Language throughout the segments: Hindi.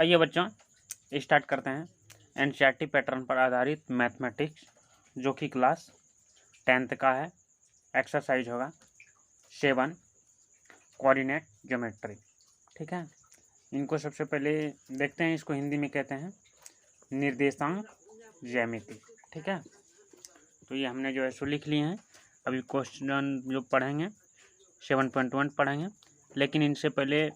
आइए बच्चों स्टार्ट करते हैं एनसीईआरटी पैटर्न पर आधारित मैथमेटिक्स, जो कि क्लास 10th का है। एक्सरसाइज होगा 7 कोऑर्डिनेट ज्योमेट्री। ठीक है, इनको सबसे पहले देखते हैं। इसको हिंदी में कहते हैं निर्देशांक ज्यामिति। ठीक है, तो ये हमने जो है सो लिख लिए हैं। अभी क्वेश्चन जो पढ़ेंगे 7.1 पढ़ेंगे, लेकिन इनसे पहले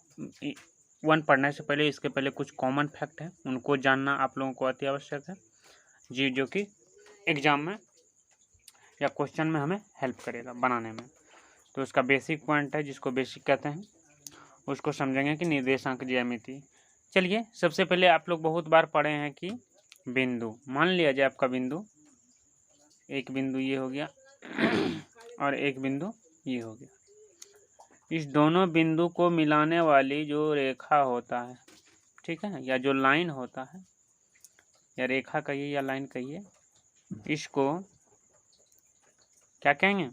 1 पढ़ने से पहले इसके पहले कुछ कॉमन फैक्ट है, उनको जानना आप लोगों को अति आवश्यक है जी, जो कि एग्जाम में या क्वेश्चन में हमें हेल्प करेगा बनाने में। तो इसका बेसिक पॉइंट है, जिसको बेसिक कहते हैं, उसको समझेंगे कि निर्देशांक ज्यामिति। चलिए, सबसे पहले आप लोग बहुत बार पढ़े हैं कि बिंदु, मान लिया जाए आपका बिंदु, एक बिंदु ये हो गया और एक बिंदु ये हो गया। इस दोनों बिंदु को मिलाने वाली जो रेखा होता है, ठीक है, या जो लाइन होता है, या रेखा कहिए या लाइन कहिए, इसको क्या कहेंगे?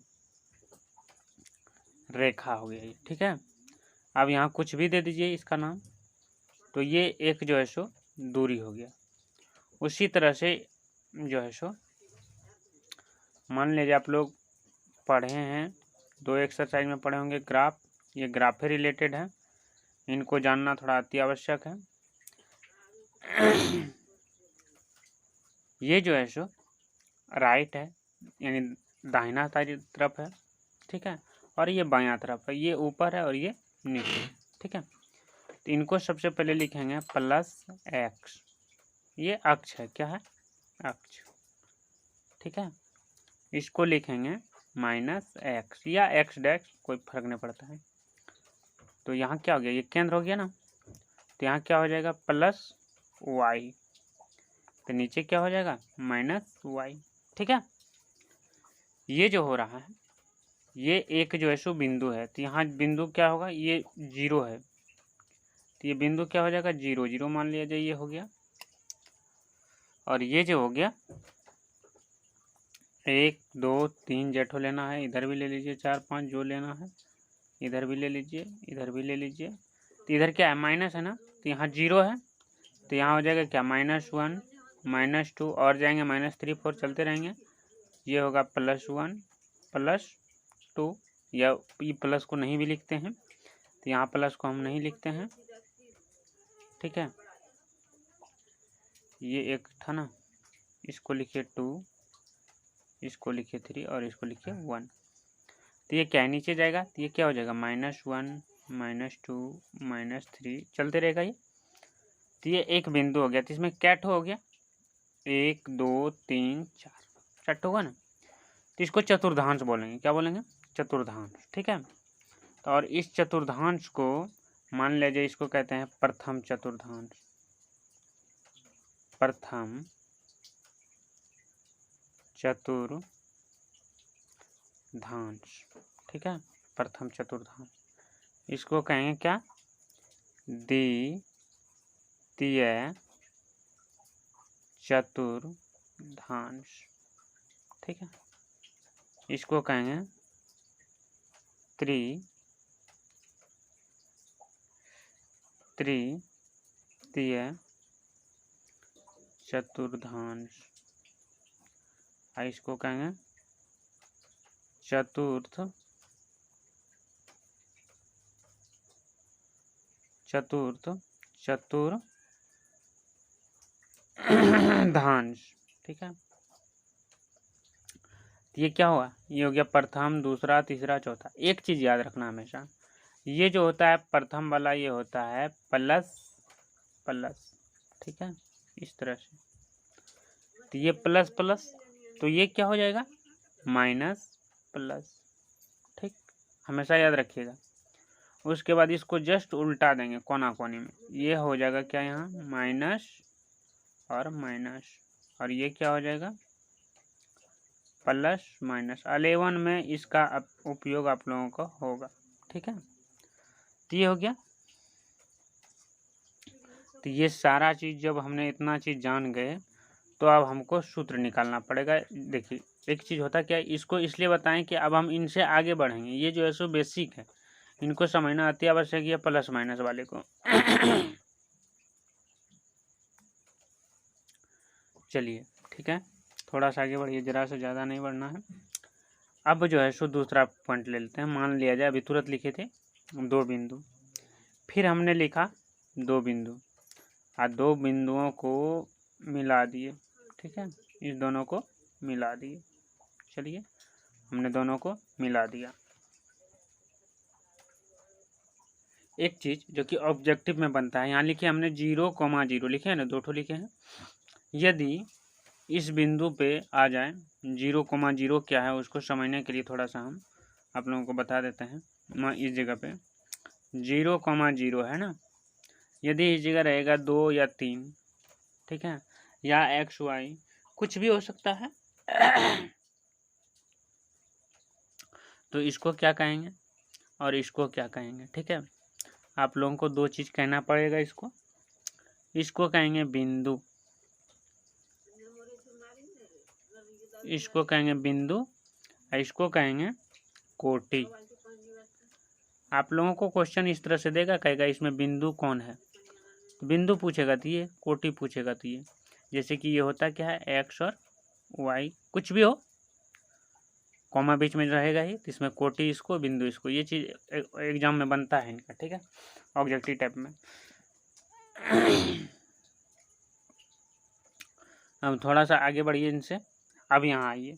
रेखा हो गया ये। ठीक है, अब यहाँ कुछ भी दे दीजिए इसका नाम, तो ये एक जो है सो दूरी हो गया। उसी तरह से जो है सो मान लीजिए आप लोग पढ़े हैं, 2 एक्सरसाइज में पढ़े होंगे ग्राफ, ये ग्राफ से रिलेटेड है, इनको जानना थोड़ा अति आवश्यक है। ये जो है सो राइट है, यानी दाहिना तरफ है, ठीक है, और ये बायां तरफ है, ये ऊपर है और ये नीचे। ठीक है, तो इनको सबसे पहले लिखेंगे +x, ये अक्ष है, क्या है? अक्ष। ठीक है, इसको लिखेंगे -x या x डैश, कोई फर्क नहीं पड़ता है। तो यहाँ क्या हो गया? ये केंद्र हो गया ना, तो यहाँ क्या हो जाएगा? +y, तो नीचे क्या हो जाएगा? -y। ठीक है, ये जो हो रहा है, ये एक जो है सो बिंदु है, तो यहाँ बिंदु क्या होगा? ये 0 है, तो ये बिंदु क्या हो जाएगा? 0 0 मान लिया जाए, ये हो गया। और ये जो हो गया 1 2 3 जेठो लेना है, इधर भी ले लीजिए, 4 5 जो लेना है, इधर भी ले लीजिए, इधर भी ले लीजिए। तो इधर क्या है? माइनस है ना, तो यहाँ 0 है, तो यहाँ हो जाएगा क्या? -1 -2 और जाएंगे -3 4 चलते रहेंगे, ये होगा +1 +2, या ये प्लस को नहीं भी लिखते हैं, तो यहाँ प्लस को हम नहीं लिखते हैं। ठीक है, ये एक था ना, इसको लिखिए 2, इसको लिखिए 3 और इसको लिखिए 1। तो ये क्या है? नीचे जाएगा, तो ये क्या हो जाएगा? -1 -2 -3 चलते रहेगा ये। तो ये एक बिंदु हो गया, तो इसमें क्या हो गया? 1 2 3 4 होगा ना, तो इसको चतुर्थांश बोलेंगे। क्या बोलेंगे? चतुर्थांश। ठीक है, तो और इस चतुर्थांश को मान लीजिए, इसको कहते हैं प्रथम चतुर्थांश। प्रथम चतुर्थांश। ठीक है, प्रथम चतुर्थांश, इसको कहेंगे क्या? द्वितीय चतुर्थांश। ठीक है, इसको कहेंगे तृतीय चतुर्थांश, और इसको कहेंगे चतुर्थांश। ठीक है, तो ये क्या हुआ? ये हो गया प्रथम, दूसरा, तीसरा, चौथा। एक चीज याद रखना हमेशा, ये जो होता है प्रथम वाला, ये होता है प्लस। ठीक है, इस तरह से, तो ये प्लस प्लस, तो ये क्या हो जाएगा? -प्लस। ठीक, हमेशा याद रखिएगा। उसके बाद इसको जस्ट उल्टा देंगे कोना कोनी में, ये हो जाएगा क्या? यहाँ माइनस और माइनस, और ये क्या हो जाएगा? +। 11 में इसका उपयोग आप लोगों को होगा। ठीक है, तो ये हो गया। तो ये सारा चीज़ जब हमने इतना चीज़ जान गए, तो अब हमको सूत्र निकालना पड़ेगा। देखिए, एक चीज़ होता क्या है, इसको इसलिए बताएं कि अब हम इनसे आगे बढ़ेंगे। ये जो है सो बेसिक है, इनको समझना अति आवश्यक है, प्लस माइनस वाले को। चलिए ठीक है, थोड़ा सा आगे बढ़िए, ज़रा से ज़्यादा नहीं बढ़ना है। अब जो है सो दूसरा पॉइंट ले लेते हैं। मान लिया जाए अभी तुरंत लिखे थे 2 बिंदु, फिर हमने लिखा 2 बिंदु और 2 बिंदुओं को मिला दिए। ठीक है, इस दोनों को मिला दिए। चलिए हमने दोनों को मिला दिया। एक चीज़ जो कि ऑब्जेक्टिव में बनता है, यहाँ लिखे हमने 0,0 लिखे हैं ना, 2 ठो लिखे हैं। यदि इस बिंदु पे आ जाए, 0,0 क्या है उसको समझने के लिए थोड़ा सा हम आप लोगों को बता देते हैं। इस जगह पे 0,0 है ना, यदि इस जगह रहेगा 2 या 3, ठीक है, या XY कुछ भी हो सकता है तो इसको क्या कहेंगे और इसको क्या कहेंगे। ठीक है, आप लोगों को 2 चीज़ कहना पड़ेगा। इसको कहेंगे बिंदु, इसको कहेंगे बिंदु और इसको कहेंगे कोटि। आप लोगों को क्वेश्चन इस तरह से देगा, कहेगा इसमें बिंदु कौन है, तो बिंदु पूछेगा तो ये, कोटि पूछेगा तो ये। जैसे कि ये होता क्या है, एक्स और वाई कुछ भी हो, कॉमा बीच में रहेगा ही, तो इसमें कोटि इसको, बिंदु इसको। ये चीज़ एग्जाम में बनता है इनका। ठीक है, ऑब्जेक्टिव टाइप में। अब थोड़ा सा आगे बढ़िए इनसे। अब यहाँ आइए,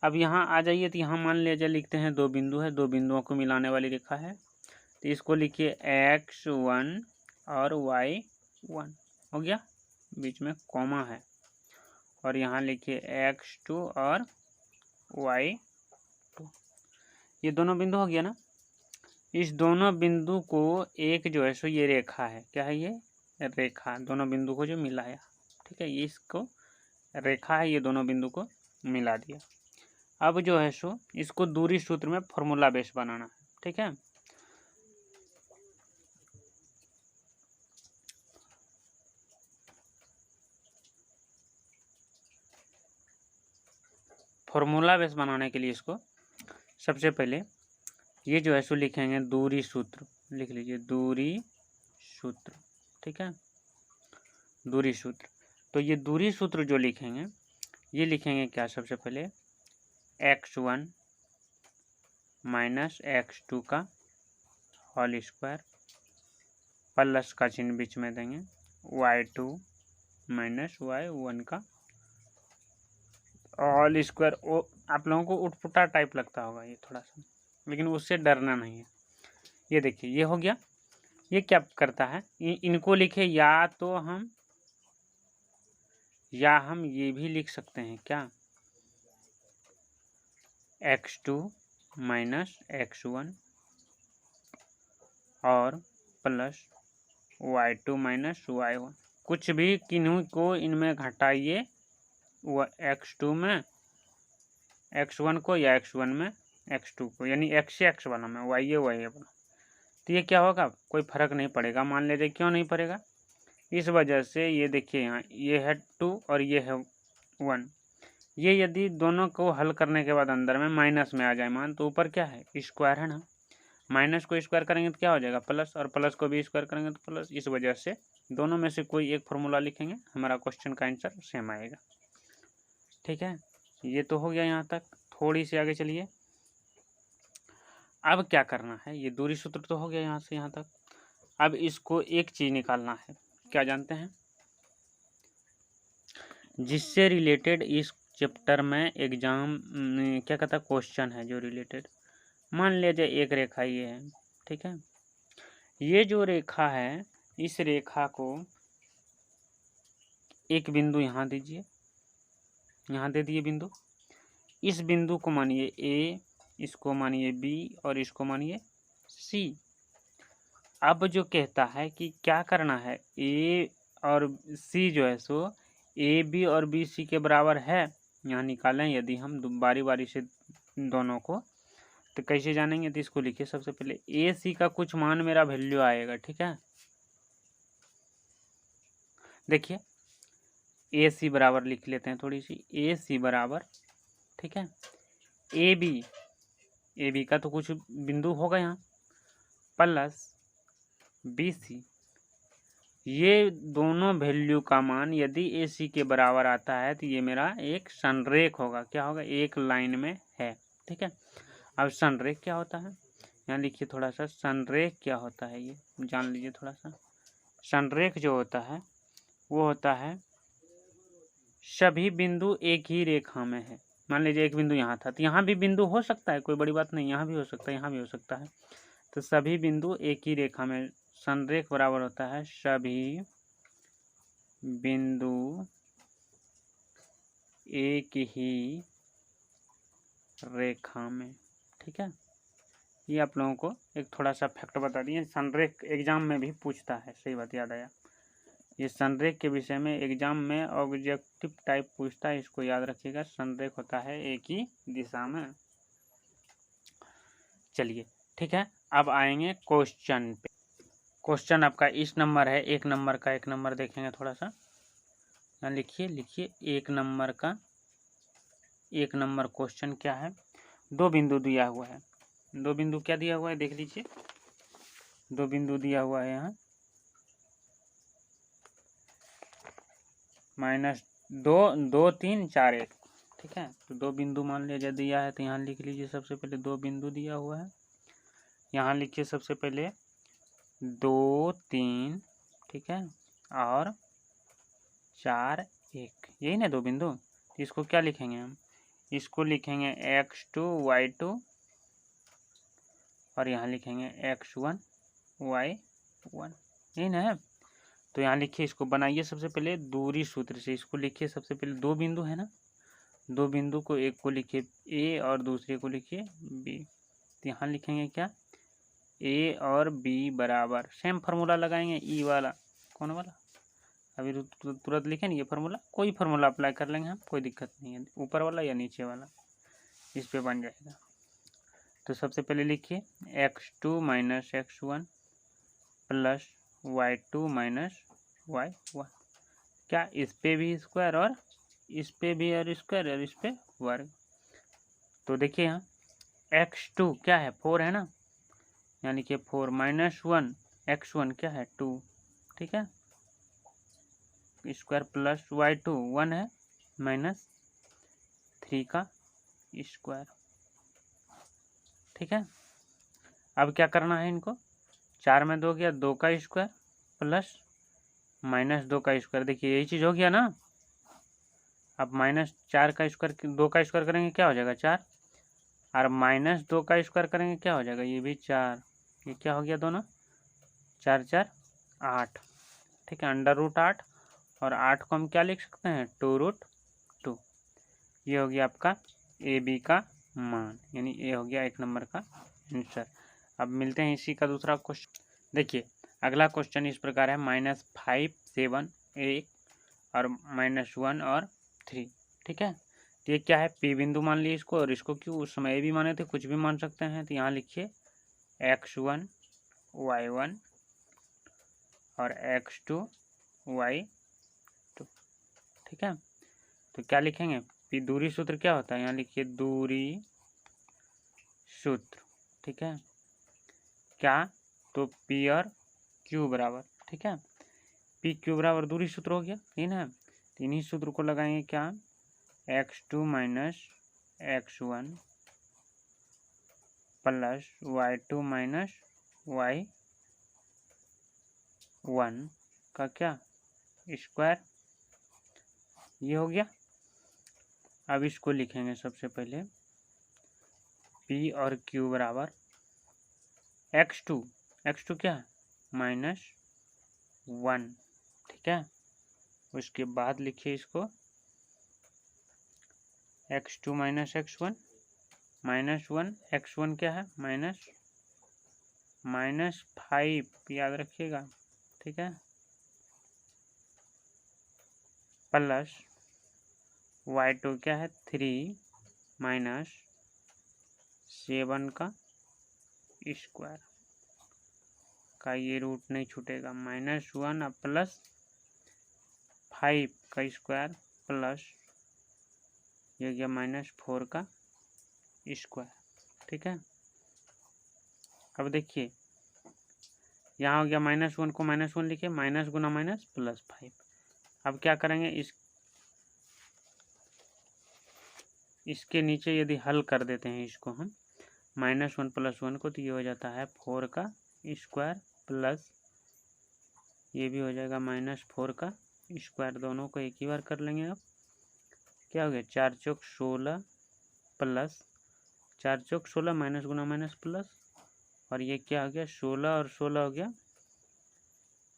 अब यहाँ आ जाइए, तो यहाँ मान लिया जाए लिखते हैं 2 बिंदु है, 2 बिंदुओं को मिलाने वाली रेखा है, तो इसको लिखिए x1 और y1 हो गया, बीच में कॉमा है, और यहाँ लिखिए x2 और y2। ये दोनों बिंदु हो गया ना। इस दोनों बिंदु को एक जो है सो ये रेखा है, क्या है ये रेखा, दोनों बिंदु को जो मिलाया। ठीक है, ये इसको रेखा है, ये दोनों बिंदु को मिला दिया। अब जो है सो इसको दूरी सूत्र में फॉर्मूला बेस बनाना है। ठीक है, फॉर्मूला बेस बनाने के लिए इसको सबसे पहले ये जो है सो लिखेंगे दूरी सूत्र, लिख लीजिए दूरी सूत्र। ठीक है, दूरी सूत्र। तो ये दूरी सूत्र जो लिखेंगे, ये लिखेंगे क्या, सबसे पहले x1 माइनस x2 का होल स्क्वायर, प्लस का चिन्ह बीच में देंगे, y2 माइनस y1 का होल स्क्वायर। वो आप लोगों को उठपुटा टाइप लगता होगा ये थोड़ा सा, लेकिन उससे डरना नहीं है। ये देखिए ये हो गया। ये क्या करता है, इनको लिखे, या हम ये भी लिख सकते हैं क्या, x2 माइनस x1 और प्लस y2 माइनस y1। कुछ भी किन्हीं को इनमें घटाइए, x2 में x1 को या x1 में x2 को, यानी x से x वाला में y है y वाला, तो ये क्या होगा, कोई फर्क नहीं पड़ेगा। मान लीजिए क्यों नहीं पड़ेगा, इस वजह से ये देखिए यहाँ ये है 2 और ये है 1। ये यदि दोनों को हल करने के बाद अंदर में माइनस में आ जाए मान, तो ऊपर क्या है स्क्वायर है ना, माइनस को स्क्वायर करेंगे तो क्या हो जाएगा प्लस, और प्लस को भी स्क्वायर करेंगे तो प्लस। इस वजह से दोनों में से कोई एक फॉर्मूला लिखेंगे, हमारा क्वेश्चन का आंसर सेम आएगा। ठीक है, ये तो हो गया यहाँ तक। थोड़ी सी आगे चलिए। अब क्या करना है, ये दूरी सूत्र तो हो गया यहाँ से यहाँ तक। अब इसको एक चीज़ निकालना है, क्या जानते हैं, जिससे रिलेटेड इस चैप्टर में एग्जाम क्या कहता है, क्वेश्चन है जो रिलेटेड। मान लिया जाए एक रेखा ये है। ठीक है, ये जो रेखा है, इस रेखा को एक बिंदु यहाँ दीजिए, यहाँ दे दिए बिंदु। इस बिंदु को मानिए A, इसको मानिए B और इसको मानिए C। अब जो कहता है कि क्या करना है, A और C जो है सो AB और BC के बराबर है, यहाँ निकालें यदि हम बारी बारी से दोनों को, तो कैसे जानेंगे, तो इसको लिखिए सबसे पहले AC का कुछ मान मेरा वैल्यू आएगा। ठीक है, देखिए AC बराबर लिख लेते हैं थोड़ी सी, AC बराबर, ठीक है, AB का तो कुछ बिंदु होगा यहाँ, प्लस BC, ये दोनों वैल्यू का मान यदि ए सी के बराबर आता है तो ये मेरा एक संरेख होगा। क्या होगा? एक लाइन में है। ठीक है। अब संरेख क्या होता है, यहाँ लिखिए थोड़ा सा। संरेख क्या होता है ये जान लीजिए थोड़ा सा। संरेख जो होता है वो होता है सभी बिंदु एक ही रेखा में है। मान लीजिए एक बिंदु यहाँ था तो यहाँ भी बिंदु हो सकता है, कोई बड़ी बात नहीं, यहाँ भी हो सकता है, यहाँ भी हो सकता है। तो सभी बिंदु एक ही रेखा में, संरेख बराबर होता है सभी बिंदु एक ही रेखा में। ठीक है। ये आप लोगों को एक थोड़ा सा फैक्ट बता दिए। संरेख एग्जाम में भी पूछता है, सही बात याद आया। ये संरेख के विषय में एग्जाम में ऑब्जेक्टिव टाइप पूछता है, इसको याद रखिएगा। संरेख होता है एक ही दिशा में। चलिए ठीक है, अब आएंगे क्वेश्चन पे। क्वेश्चन आपका इस नंबर है, एक नंबर का। एक नंबर देखेंगे थोड़ा सा, यहाँ लिखिए एक नंबर का। एक नंबर क्वेश्चन क्या है? दो बिंदु दिया हुआ है। दो बिंदु क्या दिया हुआ है देख लीजिए। दो बिंदु दिया हुआ है यहाँ, -2, 2, 3, 4, 1। ठीक है। तो दो बिंदु मान लीजिए दिया है तो यहाँ लिख लीजिए। सबसे पहले दो बिंदु दिया हुआ है, यहाँ लिखिए सबसे पहले 2, 3। ठीक है। और 4, 1, यही ना दो बिंदु। तो इसको क्या लिखेंगे हम? इसको लिखेंगे x2 y2 और यहाँ लिखेंगे x1 y1, यही ना है। तो यहाँ लिखिए, इसको बनाइए सबसे पहले दूरी सूत्र से। इसको लिखिए सबसे पहले, दो बिंदु है ना, दो बिंदु को, एक को लिखिए a और दूसरे को लिखिए b। तो यहाँ लिखेंगे क्या? a और b बराबर, सेम फार्मूला लगाएंगे ई वाला। कौन वाला? अभी तुरंत लिखें ये फार्मूला, कोई फार्मूला अप्लाई कर लेंगे हम, कोई दिक्कत नहीं है। ऊपर वाला या नीचे वाला, इस पे बन जाएगा। तो सबसे पहले लिखिए x2 minus x1 plus y2 minus y1। क्या? इस पे भी स्क्वायर और इस पे भी और स्क्वायर और इस पे वर्ग। तो देखिए यहाँ x2 क्या है? 4 है ना, यानी कि 4 माइनस 1 x1 क्या है? 2। ठीक है। स्क्वायर प्लस y2 1 है, माइनस 3 का स्क्वायर। ठीक है। अब क्या करना है इनको? 4 में 2 गया, 2 का स्क्वायर प्लस -2 का स्क्वायर। देखिए यही चीज़ हो गया ना। अब -4 का स्क्वायर, 2 का स्क्वायर करेंगे क्या हो जाएगा? 4। और -2 का स्क्वायर करेंगे क्या हो जाएगा? ये भी 4। ये क्या हो गया दोनों? 4 4 8। ठीक है। √8 और 8 को हम क्या लिख सकते हैं? 2√2। ये हो गया आपका ए बी का मान, यानी ये हो गया एक नंबर का आंसर। अब मिलते हैं इसी का दूसरा क्वेश्चन। देखिए अगला क्वेश्चन इस प्रकार है, -5 7 1 और -1 और 3। ठीक है। तो ये क्या है? P बिंदु मान लिए इसको, और इसको क्यों उस समय भी माने थे, कुछ भी मान सकते हैं। तो यहाँ लिखिए x1 y1 और x2 y2। ठीक है। तो क्या लिखेंगे? P दूरी सूत्र क्या होता है? यहाँ लिखिए दूरी सूत्र। ठीक है। क्या? तो P और Q बराबर। ठीक है। P Q बराबर दूरी सूत्र हो गया, ये ना। तो इन्हीं सूत्र को लगाएंगे क्या? x2 minus x1 plus y2 minus y1 का क्या? स्क्वायर। ये हो गया। अब इसको लिखेंगे सबसे पहले P और Q बराबर x2 क्या है? -1। ठीक है। उसके बाद लिखिए इसको x2 माइनस x1 -1, x1 क्या है? -5, याद रखिएगा। ठीक है। प्लस y2 क्या है? 3 माइनस 7 का स्क्वायर का, ये रूट नहीं छूटेगा। -1 और प्लस 5 का स्क्वायर प्लस ये गया -4 का स्क्वायर। ठीक है। अब देखिए यहाँ हो गया -1 को -1 लिखे, माइनस गुना माइनस +5। अब क्या करेंगे, इसके नीचे यदि हल कर देते हैं इसको हम -1 + 1 को, तो ये हो जाता है 4 का स्क्वायर प्लस ये भी हो जाएगा -4 का स्क्वायर। दोनों को एक ही बार कर लेंगे। अब क्या हो गया, 4 चौक 16 प्लस 4 चौक 16 माइनस गुना माइनस प्लस, और ये क्या हो गया 16 और 16 हो गया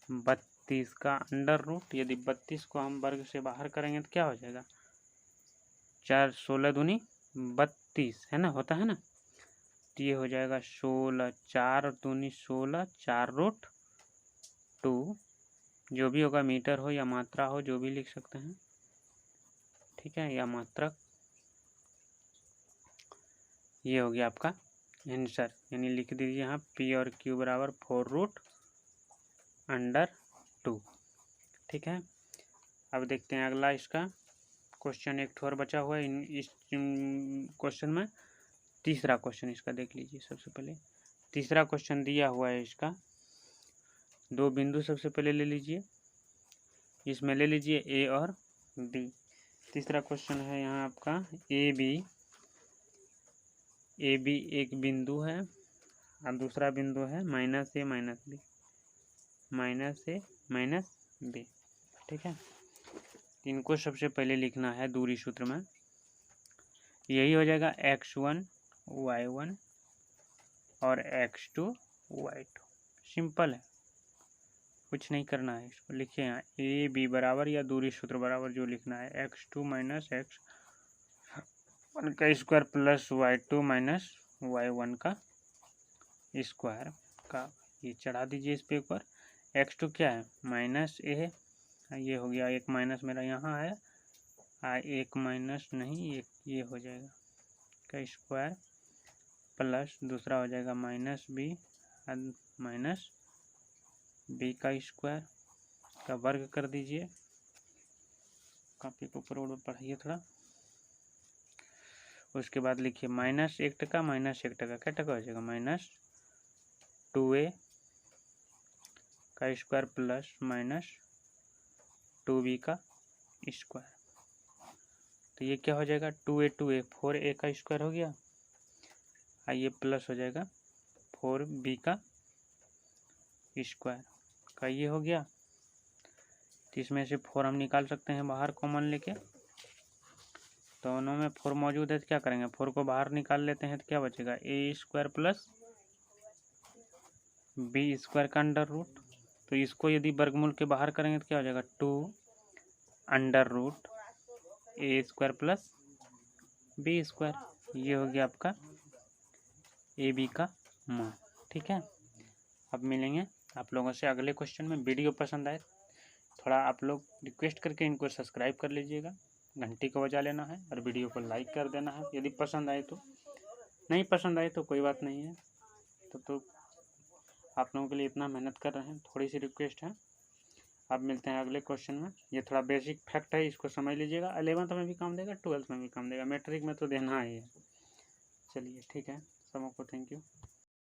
32 का अंडर रूट। यदि 32 को हम वर्ग से बाहर करेंगे तो क्या हो जाएगा, 4 16 दूनी 32 है ना, होता है ना। तो ये हो जाएगा 16, 4 दूनी 16, 4√2, जो भी होगा मीटर हो या मात्रा हो, जो भी लिख सकते हैं, ठीक है, या मात्रक। ये हो गया आपका आंसर, यानी लिख दीजिए यहाँ P और Q बराबर 4√2। ठीक है, अब देखते हैं अगला इसका क्वेश्चन। एक और बचा हुआ है इस क्वेश्चन में। तीसरा क्वेश्चन इसका देख लीजिए। सबसे पहले तीसरा क्वेश्चन दिया हुआ है इसका, 2 बिंदु सबसे पहले ले लीजिए, इसमें ले लीजिए A और B। तीसरा क्वेश्चन है यहाँ आपका ए बी एक बिंदु है और दूसरा बिंदु है -A -B। ठीक है, इनको सबसे पहले लिखना है दूरी सूत्र में। यही हो जाएगा x1 y1 और x2 y2। सिंपल है, कुछ नहीं करना है। इसको लिखिए यहाँ ए बी बराबर या दूरी सूत्र बराबर जो लिखना है x2 - x1 का स्क्वायर प्लस y2 - y1 का स्क्वायर का, ये चढ़ा दीजिए इस पे ऊपर। x2 क्या है -a, ये हो गया, एक माइनस मेरा यहाँ है, एक माइनस नहीं, एक ये हो जाएगा का स्क्वायर प्लस दूसरा हो जाएगा -b -b का स्क्वायर का वर्ग कर दीजिए। कॉपी को ऊपर पढ़िए थोड़ा। उसके बाद लिखिए -1 टका -1 टका क्या टका हो जाएगा -2a का स्क्वायर प्लस -2b का स्क्वायर। तो ये क्या हो जाएगा 2a 4a का स्क्वायर हो गया, ये प्लस हो जाएगा 4b का स्क्वायर का, ये हो गया। तो इसमें से 4 हम निकाल सकते हैं बाहर कॉमन लेके, दोनों में 4 मौजूद है तो क्या करेंगे 4 को बाहर निकाल लेते हैं तो क्या बचेगा a square plus b square का अंडर रूट। तो इसको यदि वर्गमूल के बाहर करेंगे तो क्या हो जाएगा 2 under root a square plus b square. ये हो गया आपका ए बी का मान। ठीक है, अब मिलेंगे आप लोगों से अगले क्वेश्चन में। वीडियो पसंद आए थोड़ा आप लोग रिक्वेस्ट करके इनको सब्सक्राइब कर लीजिएगा, घंटी को बजा लेना है और वीडियो को लाइक कर देना है यदि पसंद आए तो। नहीं पसंद आए तो कोई बात नहीं है, तो आप लोगों के लिए इतना मेहनत कर रहे हैं, थोड़ी सी रिक्वेस्ट है। अब मिलते हैं अगले क्वेश्चन में। ये थोड़ा बेसिक फैक्ट है, इसको समझ लीजिएगा। 11th में भी काम देगा, 12th में भी काम देगा, मैट्रिक में तो देना ही है। चलिए ठीक है, सबको थैंक यू।